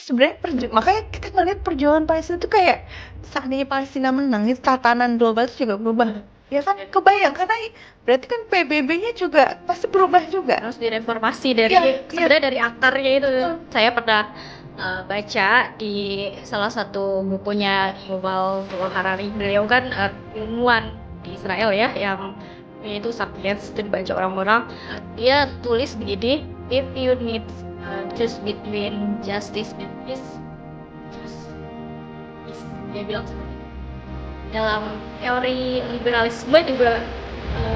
sebenarnya makanya kita ngelihat perjuangan Palestina itu kayak seandainya Palestina menang, itu tatanan global itu juga berubah. Ya kan, kebayang karena berarti kan PBB-nya juga pasti berubah juga. Harus direformasi dari Iya. dari akarnya itu. Saya pernah baca di salah satu bukunya Yuval Harari. Beliau kan ilmuwan di Israel ya, yang itu Sapiens, itu dibaca orang-orang. Dia tulis begini, if you need choose between justice and peace, choose peace. Dia bilang dalam teori liberalisme juga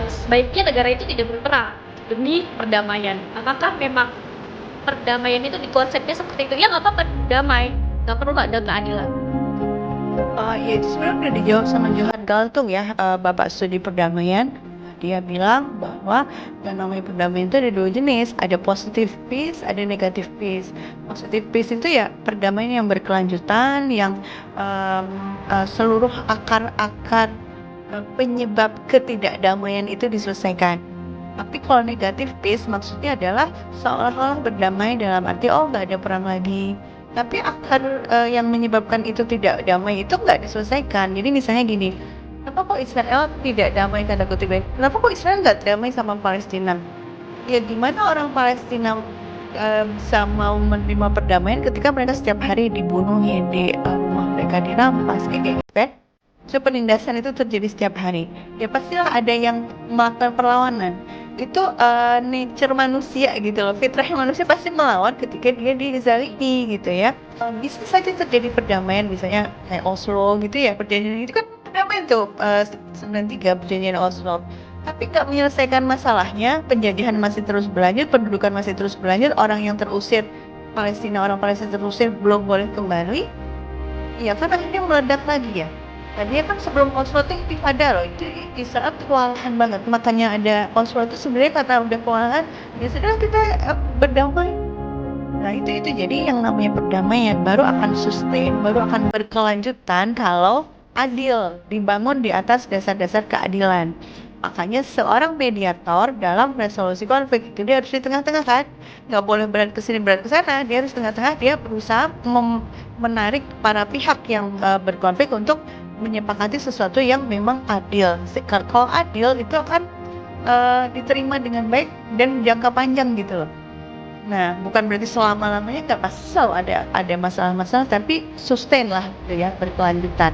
sebaiknya negara itu tidak berperang demi perdamaian. Apakah memang perdamaian itu dikonsepnya seperti itu? Ya nggak apa-apa damai, nggak perlu ada keadilan. Ya itu sebenarnya udah dijawab sama Johan Galtung ya, Bapak Studi Perdamaian. Dia bilang bahwa yang namanya perdamaian itu ada dua jenis, ada positive peace, ada negative peace. Positive peace itu ya perdamaian yang berkelanjutan, yang seluruh akar-akar penyebab ketidakdamaian itu diselesaikan. Tapi kalau negative peace maksudnya adalah seolah-olah berdamai dalam arti nggak ada perang lagi. Tapi akar yang menyebabkan itu tidak damai itu nggak diselesaikan. Jadi misalnya gini, kenapa kok Israel tidak damai tanda kutip? Kenapa kok Israel nggak damai sama Palestina? Ya gimana orang Palestina bisa mau menerima perdamaian ketika mereka setiap hari dibunuh, ya, di rumah mereka dirampas, kayak gitu kan? So penindasan itu terjadi setiap hari. Ya pastilah ada yang melakukan perlawanan. Itu nature manusia gitu loh. Fitrah manusia pasti melawan ketika dia dizalimi gitu ya. Bisa saja terjadi perdamaian, misalnya kayak Oslo gitu ya. Perjanjian itu kan perdamaian tuh, 93 perjanjian Oslo. Tapi nggak menyelesaikan masalahnya, penjajahan masih terus berlanjut, pendudukan masih terus berlanjut, orang yang terusir orang Palestina terusir belum boleh kembali. Iya kan akhirnya meledak lagi ya. Tadinya kan sebelum Oslo itu intifada loh, itu di saat kewalahan banget. Makanya ada Oslo itu sebenarnya karena udah kewalahan, ya sudah kita berdamai. Nah itu jadi yang namanya perdamaian baru akan sustain, baru akan berkelanjutan kalau adil, dibangun di atas dasar-dasar keadilan. Makanya seorang mediator dalam resolusi konflik itu dia harus di tengah-tengah kan, nggak boleh berat ke sini berat ke sana, dia harus tengah-tengah, dia berusaha menarik para pihak yang berkonflik untuk menyepakati sesuatu yang memang adil. Kalau adil itu akan diterima dengan baik dan jangka panjang gitu loh. Nah, bukan berarti selama-lamanya nggak pasti selalu ada masalah-masalah, tapi sustain lah gitu ya, berkelanjutan.